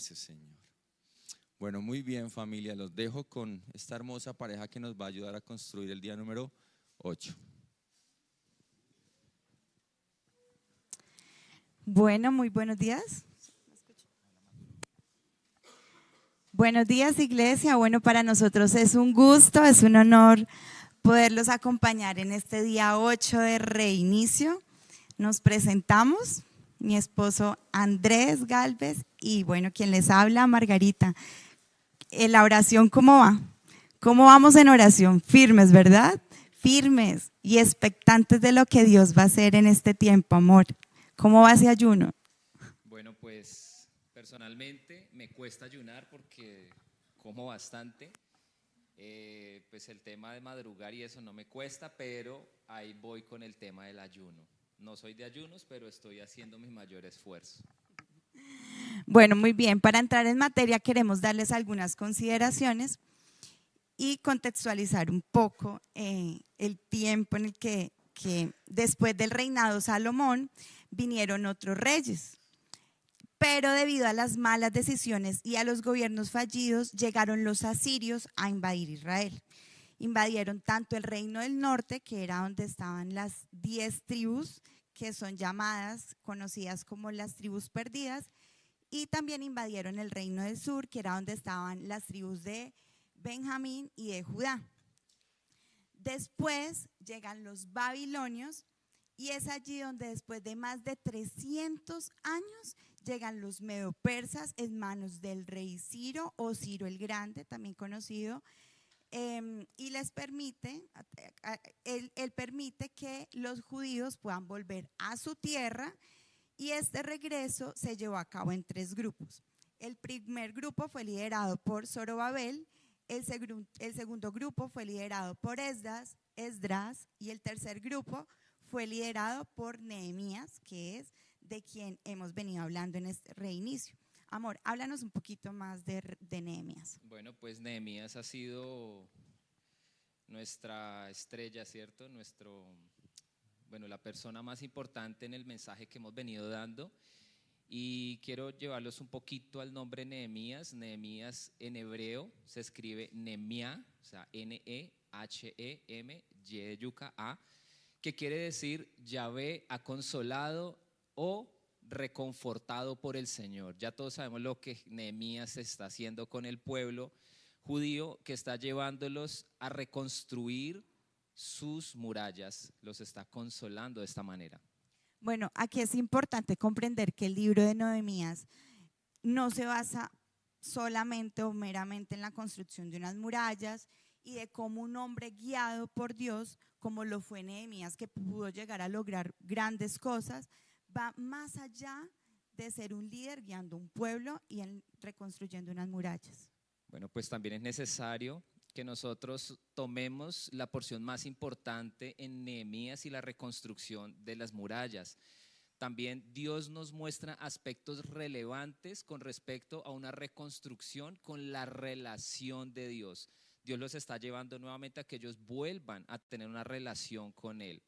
Gracias, Señor. Bueno, muy bien, familia. Los dejo con esta hermosa pareja que nos va a ayudar a construir el día número 8. Bueno, muy buenos días. Buenos días, iglesia. Bueno, para nosotros es un gusto, es un honor poderlos acompañar en este día 8 de reinicio. Nos presentamos, mi esposo Andrés Galvez y bueno, quien les habla, Margarita. En la oración, ¿cómo va? ¿Cómo vamos en oración? Firmes, ¿verdad? Firmes y expectantes de lo que Dios va a hacer en este tiempo, amor. ¿Cómo va ese ayuno? Bueno, pues personalmente me cuesta ayunar porque como bastante. Pues el tema de madrugar y eso no me cuesta, pero ahí voy con el tema del ayuno. No soy de ayunos, pero estoy haciendo mi mayor esfuerzo. Bueno, muy bien. Para entrar en materia queremos darles algunas consideraciones y contextualizar un poco el tiempo en el que después del reinado de Salomón vinieron otros reyes. Pero debido a las malas decisiones y a los gobiernos fallidos, llegaron los asirios a invadir Israel. Invadieron tanto el reino del norte, que era donde estaban las 10 tribus, que son llamadas, conocidas como las tribus perdidas, y también invadieron el reino del sur, que era donde estaban las tribus de Benjamín y de Judá. Después llegan los babilonios y es allí donde después de más de 300 años llegan los medo-persas en manos del rey Ciro o Ciro el Grande, también conocido, y les permite, él permite que los judíos puedan volver a su tierra y este regreso se llevó a cabo en 3 grupos. El primer grupo fue liderado por Zorobabel, el segundo grupo fue liderado por Esdras y el tercer grupo fue liderado por Nehemías, que es de quien hemos venido hablando en este reinicio. Amor, háblanos un poquito más de Nehemías. Bueno, pues Nehemías ha sido nuestra estrella, ¿cierto? Bueno, la persona más importante en el mensaje que hemos venido dando. Y quiero llevarlos un poquito al nombre Nehemías. Nehemías en hebreo se escribe Nehemia, o sea, N-E-H-E-M, Y de yuca, A, que quiere decir Yahvé ha consolado o reconfortado por el Señor. Ya todos sabemos lo que Nehemías está haciendo con el pueblo judío, que está llevándolos a reconstruir sus murallas, los está consolando de esta manera. Bueno, aquí es importante comprender que el libro de Nehemías no se basa solamente o meramente en la construcción de unas murallas y de cómo un hombre guiado por Dios, como lo fue Nehemías, que pudo llegar a lograr grandes cosas, va más allá de ser un líder guiando un pueblo y reconstruyendo unas murallas. Bueno, pues también es necesario que nosotros tomemos la porción más importante en Nehemías y la reconstrucción de las murallas. También Dios nos muestra aspectos relevantes con respecto a una reconstrucción con la relación de Dios. Dios los está llevando nuevamente a que ellos vuelvan a tener una relación con Él.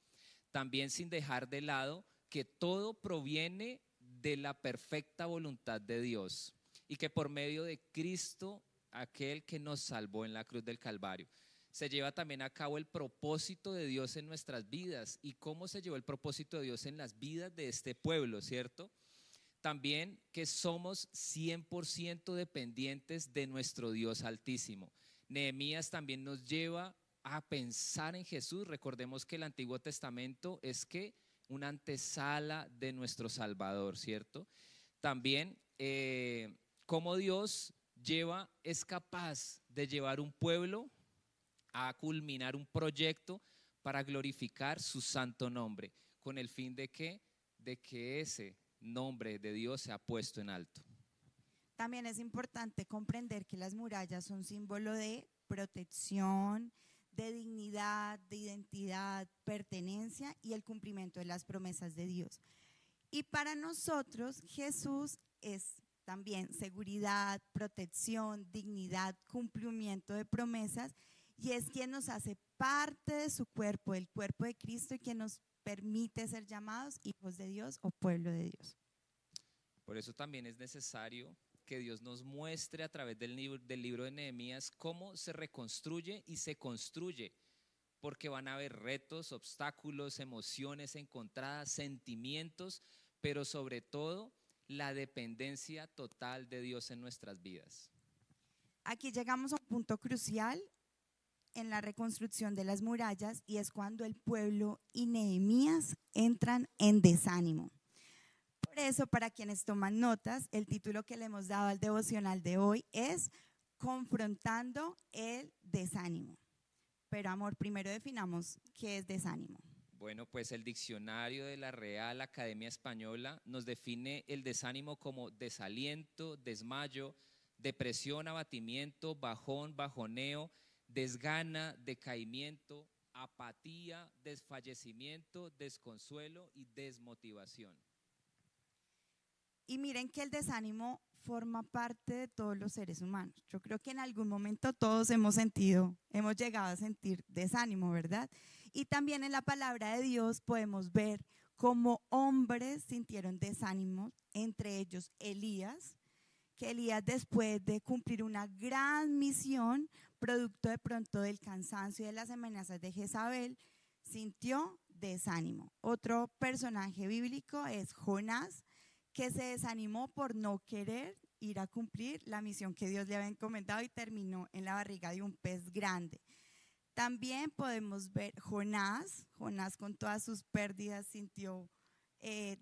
También sin dejar de lado que todo proviene de la perfecta voluntad de Dios y que por medio de Cristo, aquel que nos salvó en la cruz del Calvario, se lleva también a cabo el propósito de Dios en nuestras vidas. ¿Y cómo se llevó el propósito de Dios en las vidas de este pueblo, cierto? También que somos 100% dependientes de nuestro Dios Altísimo. Nehemías también nos lleva a pensar en Jesús. Recordemos que el Antiguo Testamento es que una antesala de nuestro Salvador, ¿cierto? También cómo Dios es capaz de llevar un pueblo a culminar un proyecto para glorificar su santo nombre, con el fin de que ese nombre de Dios sea puesto en alto. También es importante comprender que las murallas son símbolo de protección, de dignidad, de identidad, pertenencia y el cumplimiento de las promesas de Dios. Y para nosotros Jesús es también seguridad, protección, dignidad, cumplimiento de promesas, y es quien nos hace parte de su cuerpo, del cuerpo de Cristo, y quien nos permite ser llamados hijos de Dios o pueblo de Dios. Por eso también es necesario que Dios nos muestre a través del libro de Nehemías cómo se reconstruye y se construye, porque van a haber retos, obstáculos, emociones encontradas, sentimientos, pero sobre todo la dependencia total de Dios en nuestras vidas. Aquí llegamos a un punto crucial en la reconstrucción de las murallas y es cuando el pueblo y Nehemías entran en desánimo. Por eso, para quienes toman notas, el título que le hemos dado al devocional de hoy es Confrontando el desánimo. Pero amor, primero definamos qué es desánimo. Bueno, pues el diccionario de la Real Academia Española nos define el desánimo como desaliento, desmayo, depresión, abatimiento, bajón, bajoneo, desgana, decaimiento, apatía, desfallecimiento, desconsuelo y desmotivación. Y miren que el desánimo forma parte de todos los seres humanos. Yo creo que en algún momento todos hemos llegado a sentir desánimo, ¿verdad? Y también en la palabra de Dios podemos ver cómo hombres sintieron desánimo, entre ellos Elías, que Elías, después de cumplir una gran misión, producto de pronto del cansancio y de las amenazas de Jezabel, sintió desánimo. Otro personaje bíblico es Jonás, que se desanimó por no querer ir a cumplir la misión que Dios le había encomendado y terminó en la barriga de un pez grande. También podemos ver Jonás con todas sus pérdidas sintió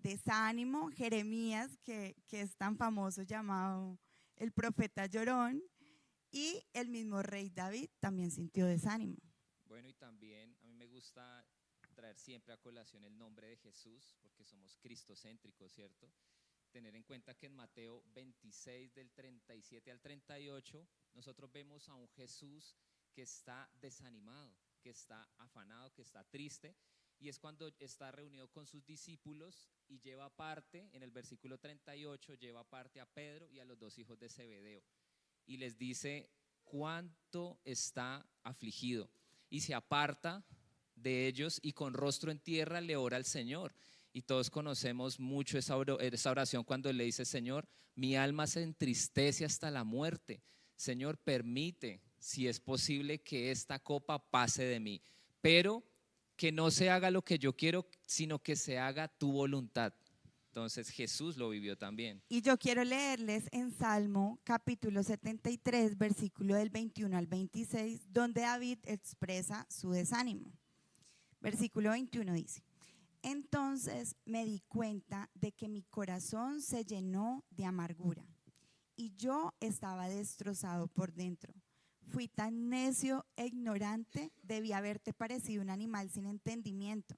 desánimo. Jeremías, que es tan famoso, llamado el profeta llorón, y el mismo rey David también sintió desánimo. Bueno, y también a mí me gusta traer siempre a colación el nombre de Jesús, porque somos cristocéntricos, ¿cierto? Tener en cuenta que en Mateo 26, del 37 al 38, nosotros vemos a un Jesús que está desanimado, que está afanado, que está triste, y es cuando está reunido con sus discípulos y lleva parte, en el versículo 38, lleva parte a Pedro y a los dos hijos de Zebedeo, y les dice cuánto está afligido, y se aparta de ellos y con rostro en tierra le ora al Señor. Y todos conocemos mucho esa oración cuando le dice: Señor, mi alma se entristece hasta la muerte. Señor, permite, si es posible, que esta copa pase de mí, pero que no se haga lo que yo quiero, sino que se haga tu voluntad. Entonces Jesús lo vivió también. Y yo quiero leerles en Salmo capítulo 73, versículo del 21 al 26, donde David expresa su desánimo. Versículo 21 dice: Entonces me di cuenta de que mi corazón se llenó de amargura y yo estaba destrozado por dentro. Fui tan necio e ignorante, debí haberte parecido un animal sin entendimiento.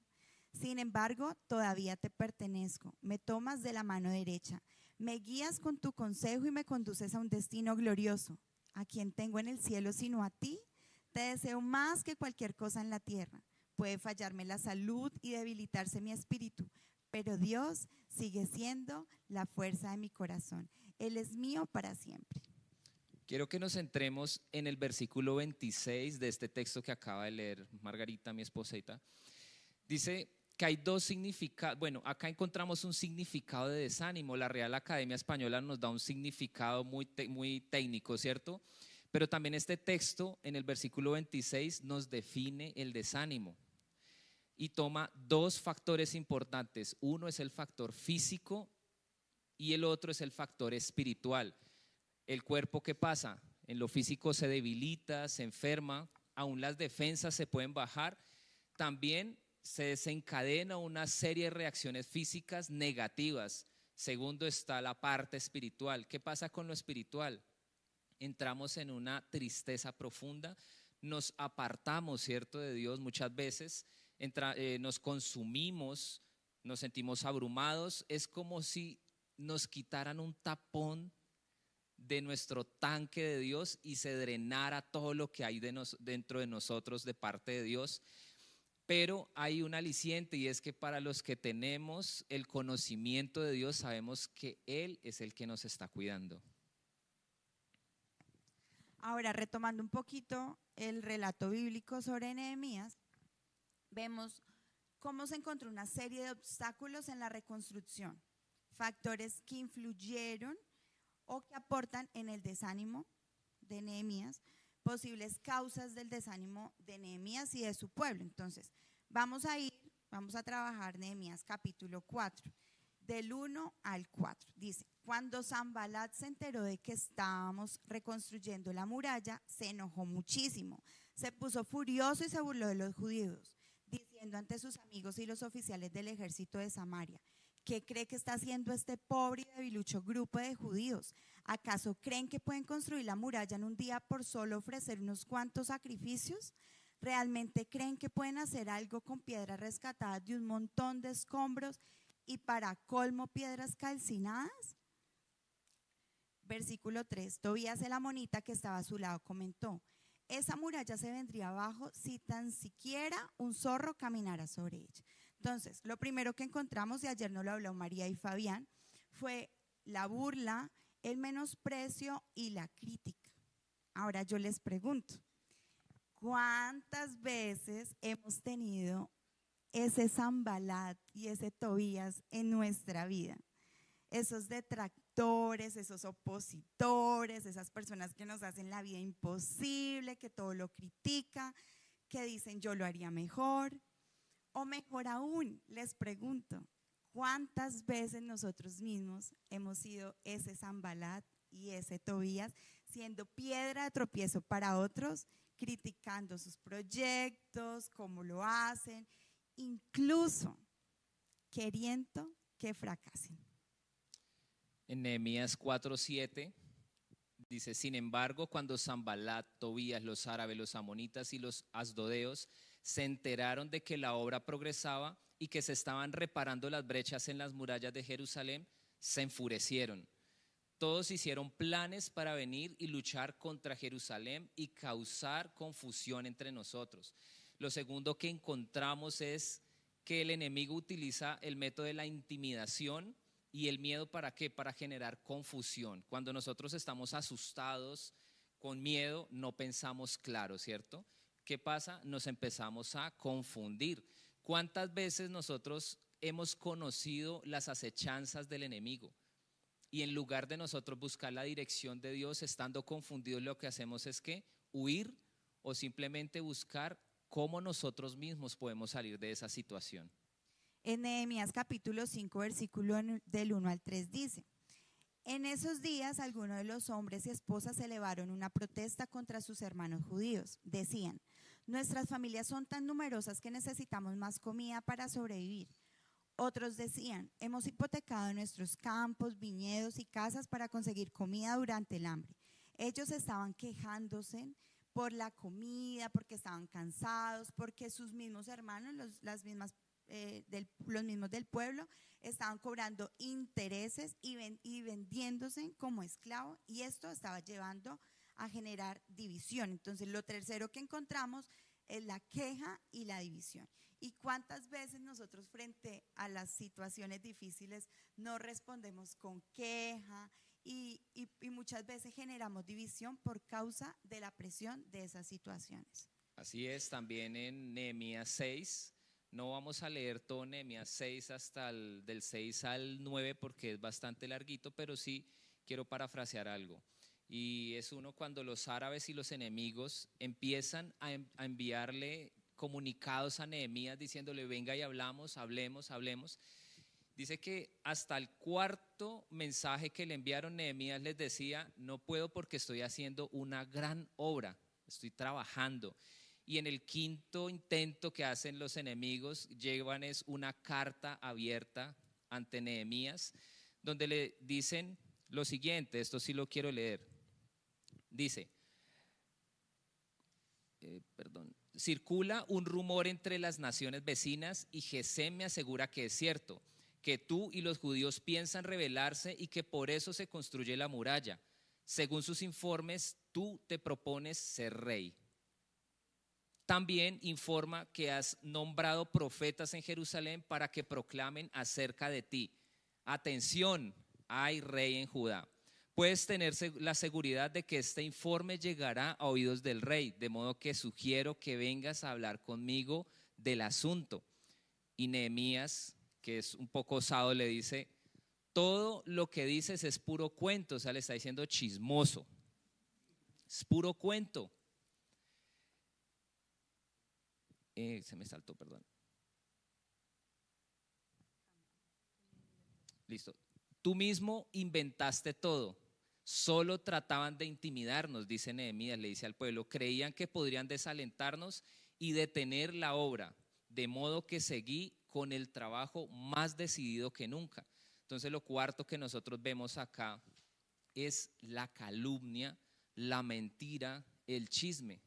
Sin embargo, todavía te pertenezco. Me tomas de la mano derecha, me guías con tu consejo y me conduces a un destino glorioso. ¿A quién tengo en el cielo sino a ti? Te deseo más que cualquier cosa en la tierra. Puede fallarme la salud y debilitarse mi espíritu, pero Dios sigue siendo la fuerza de mi corazón. Él es mío para siempre. Quiero que nos centremos en el versículo 26 de este texto que acaba de leer Margarita, mi esposita. Dice que hay dos significados. Bueno, acá encontramos un significado de desánimo. La Real Academia Española nos da un significado muy técnico, ¿cierto? Pero también este texto en el versículo 26 nos define el desánimo y toma dos factores importantes. Uno es el factor físico y el otro es el factor espiritual. El cuerpo, ¿qué pasa? En lo físico se debilita, se enferma, aún las defensas se pueden bajar. También se desencadena una serie de reacciones físicas negativas. Segundo está la parte espiritual. ¿Qué pasa con lo espiritual? Entramos en una tristeza profunda, nos apartamos, ¿cierto?, de Dios muchas veces, nos consumimos, nos sentimos abrumados. Es como si nos quitaran un tapón de nuestro tanque de Dios y se drenara todo lo que hay dentro de nosotros de parte de Dios. Pero hay un aliciente, y es que para los que tenemos el conocimiento de Dios sabemos que Él es el que nos está cuidando. Ahora, retomando un poquito el relato bíblico sobre Nehemías, vemos cómo se encontró una serie de obstáculos en la reconstrucción, factores que influyeron o que aportan en el desánimo de Nehemías, posibles causas del desánimo de Nehemías y de su pueblo. Entonces, vamos a trabajar Nehemías capítulo 4, del 1 al 4. Dice, cuando Sanbalat se enteró de que estábamos reconstruyendo la muralla, se enojó muchísimo, se puso furioso y se burló de los judíos, diciendo ante sus amigos y los oficiales del ejército de Samaria, ¿qué cree que está haciendo este pobre y debilucho grupo de judíos? ¿Acaso creen que pueden construir la muralla en un día por solo ofrecer unos cuantos sacrificios? ¿Realmente creen que pueden hacer algo con piedras rescatadas de un montón de escombros y para colmo piedras calcinadas? Versículo 3, Tobías el amonita que estaba a su lado comentó, esa muralla se vendría abajo si tan siquiera un zorro caminara sobre ella. Entonces, lo primero que encontramos, y ayer nos lo habló María y Fabián, fue la burla, el menosprecio y la crítica. Ahora yo les pregunto, ¿cuántas veces hemos tenido ese Sanbalat y ese Tobías en nuestra vida? Esos detractores, esos opositores, esas personas que nos hacen la vida imposible, que todo lo critica, que dicen yo lo haría mejor. O mejor aún, les pregunto, ¿cuántas veces nosotros mismos hemos sido ese Sanbalat y ese Tobías, siendo piedra de tropiezo para otros, criticando sus proyectos, cómo lo hacen, incluso queriendo que fracasen? En Nehemías 4:7 dice, sin embargo, cuando Sanbalat, Tobías, los árabes, los amonitas y los asdodeos se enteraron de que la obra progresaba y que se estaban reparando las brechas en las murallas de Jerusalén, se enfurecieron. Todos hicieron planes para venir y luchar contra Jerusalén y causar confusión entre nosotros. Lo segundo que encontramos es que el enemigo utiliza el método de la intimidación y el miedo. ¿Para qué? Para generar confusión. Cuando nosotros estamos asustados, con miedo, no pensamos claro, ¿cierto? ¿Qué pasa? Nos empezamos a confundir. ¿Cuántas veces nosotros hemos conocido las acechanzas del enemigo? Y en lugar de nosotros buscar la dirección de Dios, estando confundidos, lo que hacemos es que huir o simplemente buscar cómo nosotros mismos podemos salir de esa situación. En Nehemías capítulo 5, versículo del 1 al 3 dice, en esos días algunos de los hombres y esposas elevaron una protesta contra sus hermanos judíos. Decían, nuestras familias son tan numerosas que necesitamos más comida para sobrevivir. Otros decían, hemos hipotecado nuestros campos, viñedos y casas para conseguir comida durante el hambre. Ellos estaban quejándose por la comida, porque estaban cansados, porque sus mismos hermanos, los mismos del pueblo, estaban cobrando intereses y vendiéndose como esclavos, y esto estaba llevando a generar división. Entonces, lo tercero que encontramos es la queja y la división. ¿Y cuántas veces nosotros frente a las situaciones difíciles no respondemos con queja y muchas veces generamos división por causa de la presión de esas situaciones? Así es, también en Nehemías 6, no vamos a leer todo Nehemías 6 hasta del 6 al 9 porque es bastante larguito, pero sí quiero parafrasear algo. Y es uno cuando los árabes y los enemigos empiezan a enviarle comunicados a Nehemías diciéndole venga y hablemos. Dice que hasta el cuarto mensaje que le enviaron, Nehemías les decía, no puedo porque estoy haciendo una gran obra, estoy trabajando. Y en el quinto intento que hacen los enemigos, llevan es una carta abierta ante Nehemías, donde le dicen lo siguiente, esto sí lo quiero leer. Dice, circula un rumor entre las naciones vecinas y Gesem me asegura que es cierto, que tú y los judíos piensan rebelarse y que por eso se construye la muralla. Según sus informes, tú te propones ser rey. También informa que has nombrado profetas en Jerusalén para que proclamen acerca de ti. Atención, hay rey en Judá. Puedes tener la seguridad de que este informe llegará a oídos del rey, de modo que sugiero que vengas a hablar conmigo del asunto. Y Nehemías, que es un poco osado, le dice, todo lo que dices es puro cuento, o sea, le está diciendo chismoso. Es puro cuento. Se me saltó, perdón. Listo. Tú mismo inventaste todo. Solo trataban de intimidarnos, dice Nehemías, le dice al pueblo. Creían que podrían desalentarnos y detener la obra, de modo que seguí con el trabajo más decidido que nunca. Entonces, lo cuarto que nosotros vemos acá es la calumnia, la mentira, el chisme.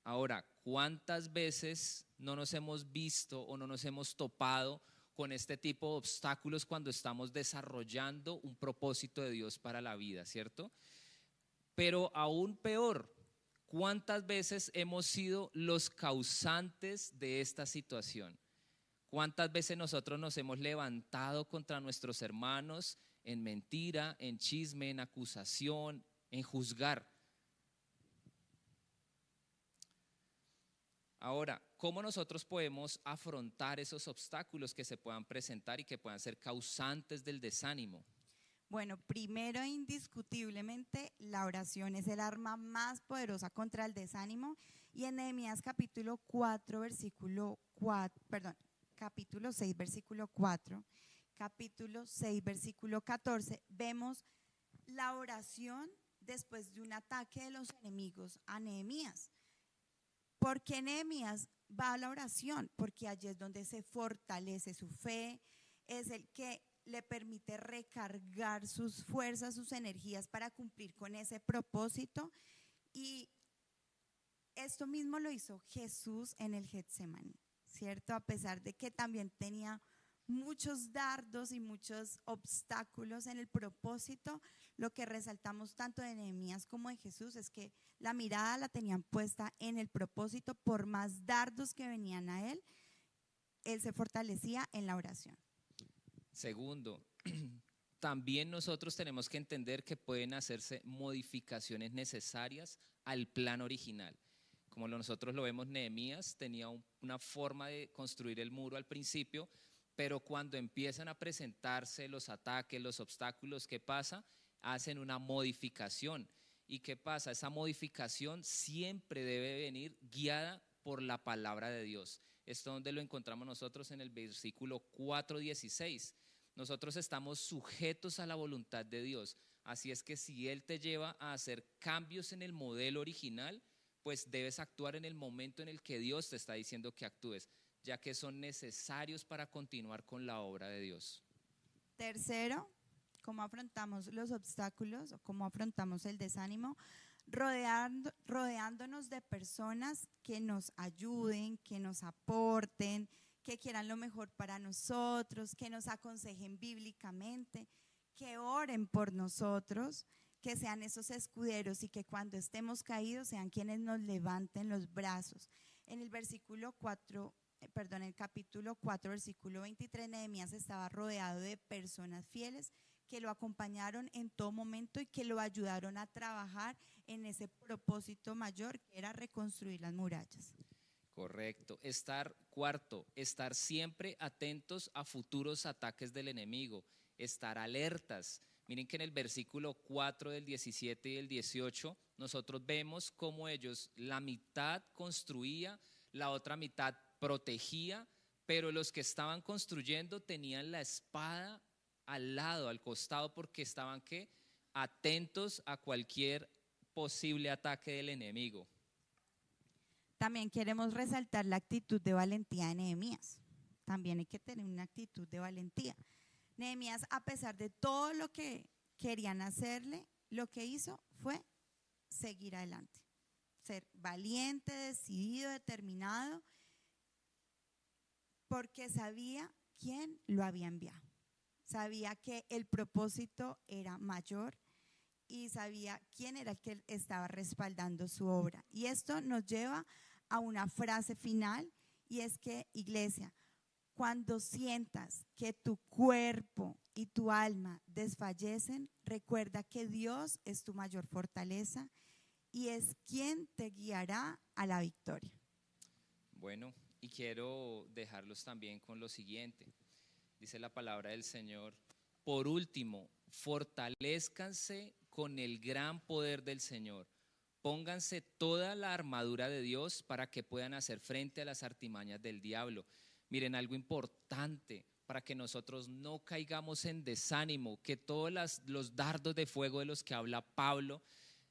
Ahora, ¿cuántas veces no nos hemos visto o no nos hemos topado con este tipo de obstáculos cuando estamos desarrollando un propósito de Dios para la vida, ¿cierto? Pero aún peor, ¿cuántas veces hemos sido los causantes de esta situación? ¿Cuántas veces nosotros nos hemos levantado contra nuestros hermanos en mentira, en chisme, en acusación, en juzgar? Ahora, ¿cómo nosotros podemos afrontar esos obstáculos que se puedan presentar y que puedan ser causantes del desánimo? Bueno, primero indiscutiblemente la oración es el arma más poderosa contra el desánimo, y en Nehemías capítulo 4 versículo 4, perdón, capítulo 6 versículo 4, capítulo 6 versículo 14, vemos la oración después de un ataque de los enemigos a Nehemías. ¿Por qué Nehemías va a la oración? Porque allí es donde se fortalece su fe, es el que le permite recargar sus fuerzas, sus energías para cumplir con ese propósito. Y esto mismo lo hizo Jesús en el Getsemaní, ¿cierto? A pesar de que también tenía muchos dardos y muchos obstáculos en el propósito, lo que resaltamos tanto de Nehemías como de Jesús es que la mirada la tenían puesta en el propósito. Por más dardos que venían a él se fortalecía en la oración. Segundo, también nosotros tenemos que entender que pueden hacerse modificaciones necesarias al plan original. Como nosotros lo vemos, Nehemías tenía una forma de construir el muro al principio, pero cuando empiezan a presentarse los ataques, los obstáculos, ¿qué pasa? Hacen una modificación. ¿Y qué pasa? Esa modificación siempre debe venir guiada por la palabra de Dios. Esto donde lo encontramos nosotros en el versículo 4:16. Nosotros estamos sujetos a la voluntad de Dios. Así es que si Él te lleva a hacer cambios en el modelo original, pues debes actuar en el momento en el que Dios te está diciendo que actúes, ya que son necesarios para continuar con la obra de Dios. Tercero, ¿cómo afrontamos los obstáculos o cómo afrontamos el desánimo? Rodeándonos de personas que nos ayuden, que nos aporten, que quieran lo mejor para nosotros, que nos aconsejen bíblicamente, que oren por nosotros, que sean esos escuderos y que cuando estemos caídos sean quienes nos levanten los brazos. En el versículo 4, en el capítulo 4, versículo 23, Nehemías estaba rodeado de personas fieles que lo acompañaron en todo momento y que lo ayudaron a trabajar en ese propósito mayor que era reconstruir las murallas. Correcto. Cuarto, estar siempre atentos a futuros ataques del enemigo, estar alertas. Miren que en el versículo 4 del 17 y el 18 nosotros vemos cómo ellos, la mitad construía, la otra mitad protegía, pero los que estaban construyendo tenían la espada al lado, al costado, porque estaban ¿qué? Atentos a cualquier posible ataque del enemigo. También queremos resaltar la actitud de valentía de Nehemías. También hay que tener una actitud de valentía. Nehemías, a pesar de todo lo que querían hacerle, lo que hizo fue seguir adelante, ser valiente, decidido, determinado, porque sabía quién lo había enviado. Sabía que el propósito era mayor y sabía quién era el que estaba respaldando su obra. Y esto nos lleva a una frase final, y es que, iglesia, cuando sientas que tu cuerpo y tu alma desfallecen, recuerda que Dios es tu mayor fortaleza y es quien te guiará a la victoria. Bueno, y quiero dejarlos también con lo siguiente. Dice la palabra del Señor Por último, fortalézcanse con el gran poder del Señor. Pónganse toda la armadura de Dios para que puedan hacer frente a las artimañas del diablo. Miren, algo importante para que nosotros no caigamos en desánimo, que todos los dardos de fuego de los que habla Pablo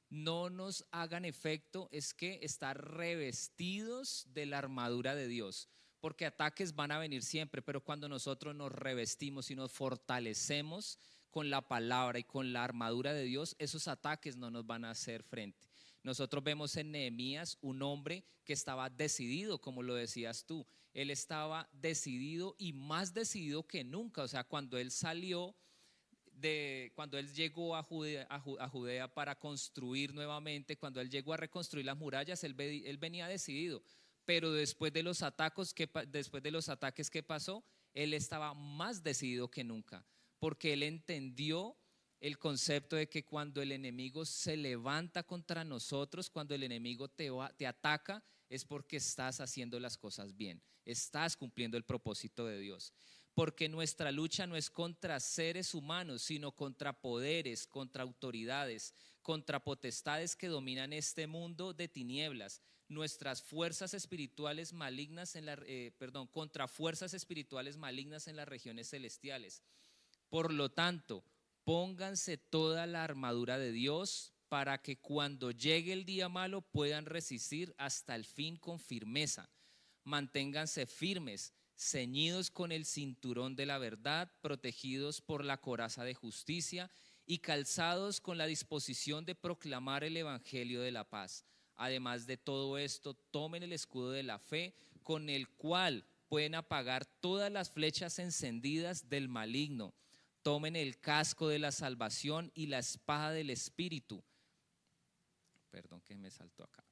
no nos hagan efecto, es que estar revestidos de la armadura de Dios, porque ataques van a venir siempre, pero cuando nosotros nos revestimos y nos fortalecemos con la palabra y con la armadura de Dios, esos ataques no nos van a hacer frente. Nosotros vemos en Nehemías un hombre que estaba decidido, como lo decías tú. Él estaba decidido y más decidido que nunca. O sea, cuando él llegó a Judea para construir nuevamente, cuando él llegó a reconstruir las murallas, él venía decidido. Pero después de los ataques, ¿qué pasó? Él estaba más decidido que nunca, porque él entendió el concepto de que cuando el enemigo se levanta contra nosotros, cuando el enemigo te ataca, es porque estás haciendo las cosas bien, estás cumpliendo el propósito de Dios. Porque nuestra lucha no es contra seres humanos, sino contra poderes, contra autoridades, contra potestades que dominan este mundo de tinieblas. Nuestras fuerzas espirituales malignas contra fuerzas espirituales malignas en las regiones celestiales. Por lo tanto, pónganse toda la armadura de Dios para que cuando llegue el día malo puedan resistir hasta el fin con firmeza. Manténganse firmes, ceñidos con el cinturón de la verdad, protegidos por la coraza de justicia y calzados con la disposición de proclamar el evangelio de la paz. Además de todo esto, tomen el escudo de la fe, con el cual pueden apagar todas las flechas encendidas del maligno. Tomen el casco de la salvación y la espada del Espíritu. Perdón que me saltó acá.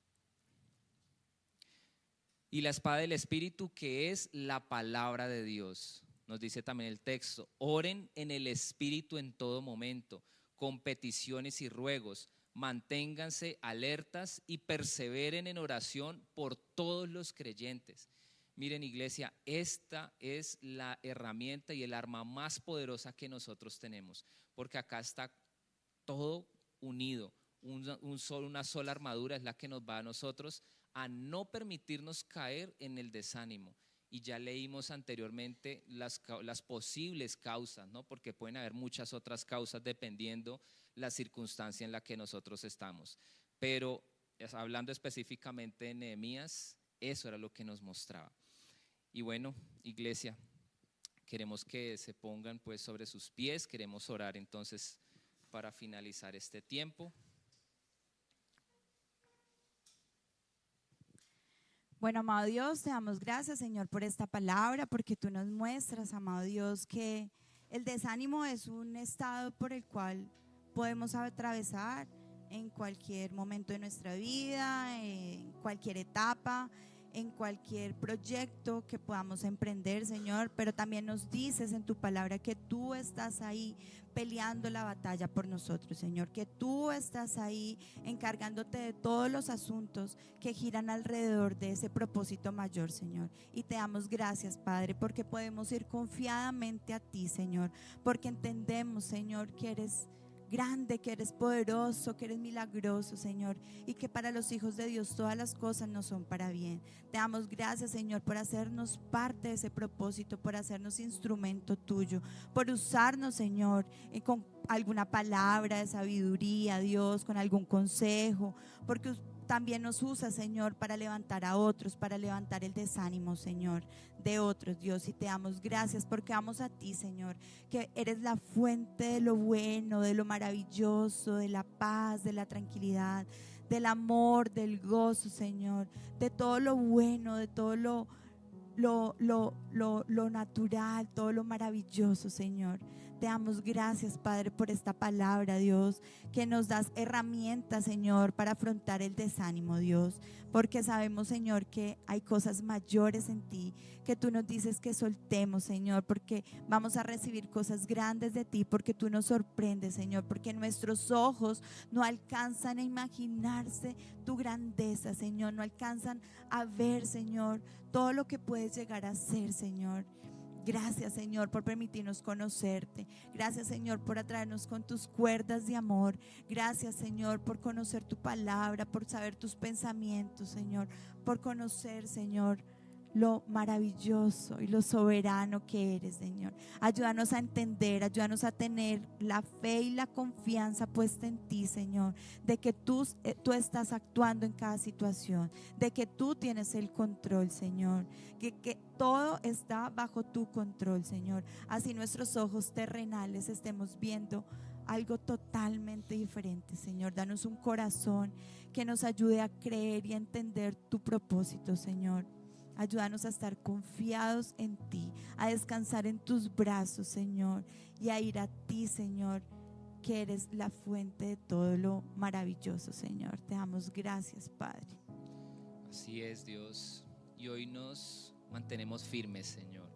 Y la espada del Espíritu, que es la palabra de Dios. Nos dice también el texto: oren en el Espíritu en todo momento, con peticiones y ruegos. Manténganse alertas y perseveren en oración por todos los creyentes. Miren, iglesia, esta es la herramienta y el arma más poderosa que nosotros tenemos, porque acá está todo unido. Una sola armadura es la que nos va a nosotros a no permitirnos caer en el desánimo. Y ya leímos anteriormente las posibles causas, ¿no? Porque pueden haber muchas otras causas dependiendo la circunstancia en la que nosotros estamos. Pero hablando específicamente de Nehemías, eso era lo que nos mostraba. Y bueno, iglesia, queremos que se pongan pues sobre sus pies. Queremos orar entonces para finalizar este tiempo. Bueno, amado Dios, te damos gracias, Señor, por esta palabra, porque tú nos muestras, amado Dios, que el desánimo es un estado por el cual podemos atravesar en cualquier momento de nuestra vida, en cualquier etapa, en cualquier proyecto que podamos emprender, Señor. Pero también nos dices en tu palabra que tú estás ahí peleando la batalla por nosotros, Señor, que tú estás ahí encargándote de todos los asuntos que giran alrededor de ese propósito mayor, Señor. Y te damos gracias, Padre, porque podemos ir confiadamente a ti, Señor, porque entendemos, Señor, que eres grande, que eres poderoso, que eres milagroso, Señor, y que para los hijos de Dios todas las cosas no son para bien. Te damos gracias, Señor, por hacernos parte de ese propósito, por hacernos instrumento tuyo, por usarnos, Señor, con alguna palabra de sabiduría, Dios, con algún consejo, porque también nos usa, Señor, para levantar a otros, para levantar el desánimo, Señor, de otros, Dios. Y te damos gracias porque vamos a ti, Señor, que eres la fuente de lo bueno, de lo maravilloso, de la paz, de la tranquilidad, del amor, del gozo, Señor, de todo lo bueno, de todo lo natural, todo lo maravilloso, Señor. Te damos gracias, Padre, por esta palabra, Dios, que nos das herramientas, Señor, para afrontar el desánimo, Dios, porque sabemos, Señor, que hay cosas mayores en ti, que tú nos dices que soltemos, Señor, porque vamos a recibir cosas grandes de ti, porque tú nos sorprendes, Señor, porque nuestros ojos no alcanzan a imaginarse tu grandeza, Señor, no alcanzan a ver, Señor, todo lo que puedes llegar a ser, Señor. Gracias, Señor, por permitirnos conocerte. Gracias, Señor, por atraernos con tus cuerdas de amor. Gracias, Señor, por conocer tu palabra, por saber tus pensamientos, Señor, por conocer, Señor, lo maravilloso y lo soberano que eres, Señor. Ayúdanos a entender, ayúdanos a tener la fe y la confianza puesta en ti, Señor, de que tú estás actuando en cada situación, de que tú tienes el control, Señor, que todo está bajo tu control, Señor. Así nuestros ojos terrenales estemos viendo algo totalmente diferente, Señor. Danos un corazón que nos ayude a creer y a entender tu propósito, Señor. Ayúdanos a estar confiados en ti, a descansar en tus brazos, Señor, y a ir a ti, Señor, que eres la fuente de todo lo maravilloso, Señor. Te damos gracias, Padre. Así es, Dios. Y hoy nos mantenemos firmes, Señor.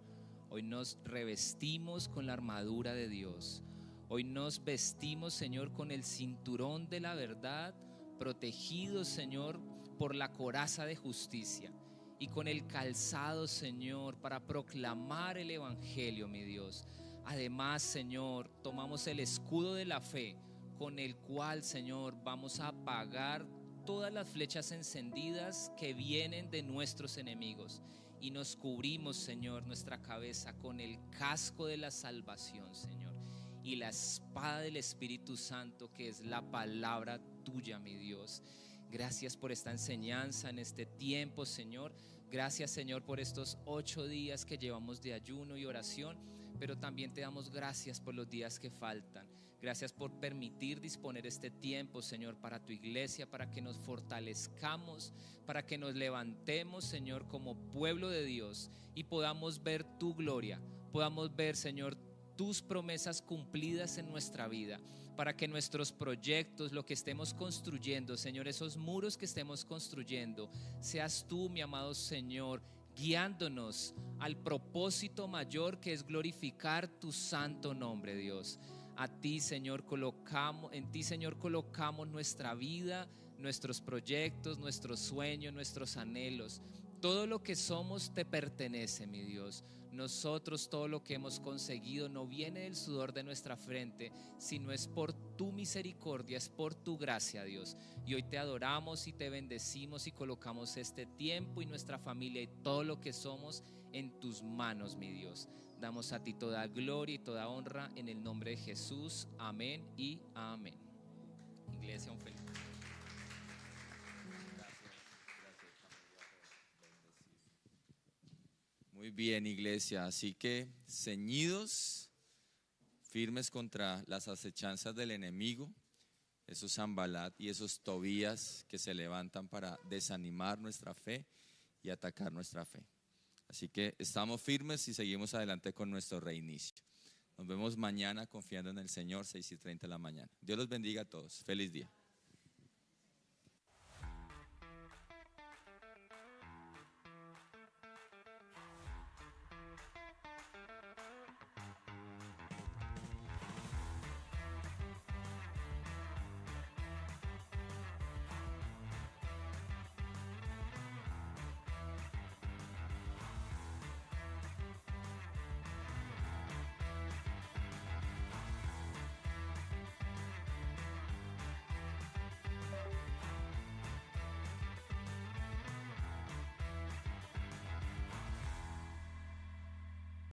Hoy nos revestimos con la armadura de Dios. Hoy nos vestimos, Señor, con el cinturón de la verdad, protegidos, Señor, por la coraza de justicia. Y con el calzado, Señor, para proclamar el evangelio, mi Dios. Además, Señor, tomamos el escudo de la fe, con el cual, Señor, vamos a apagar todas las flechas encendidas que vienen de nuestros enemigos. Y nos cubrimos, Señor, nuestra cabeza con el casco de la salvación, Señor, y la espada del Espíritu Santo, que es la palabra tuya, mi Dios. Gracias por esta enseñanza en este tiempo, Señor. Gracias, Señor, por estos 8 días que llevamos de ayuno y oración, pero también te damos gracias por los días que faltan. Gracias por permitir disponer este tiempo, Señor, para tu iglesia, para que nos fortalezcamos, para que nos levantemos, Señor, como pueblo de Dios y podamos ver tu gloria, podamos ver, Señor, tus promesas cumplidas en nuestra vida, para que nuestros proyectos, lo que estemos construyendo, Señor, esos muros que estemos construyendo, seas tú, mi amado Señor, guiándonos al propósito mayor, que es glorificar tu santo nombre, Dios. A ti, Señor, en ti, Señor, colocamos nuestra vida, nuestros proyectos, nuestros sueños, nuestros anhelos. Todo lo que somos te pertenece, mi Dios. Nosotros, todo lo que hemos conseguido no viene del sudor de nuestra frente, sino es por tu misericordia, es por tu gracia, Dios. Y hoy te adoramos y te bendecimos y colocamos este tiempo y nuestra familia y todo lo que somos en tus manos, mi Dios. Damos a ti toda gloria y toda honra en el nombre de Jesús. Amén y amén. Iglesia, un feliz. Muy bien, iglesia, así que ceñidos, firmes contra las acechanzas del enemigo, esos Sanbalat y esos Tobías que se levantan para desanimar nuestra fe y atacar nuestra fe. Así que estamos firmes y seguimos adelante con nuestro reinicio. Nos vemos mañana confiando en el Señor, 6:30 de la mañana. Dios los bendiga a todos. Feliz día.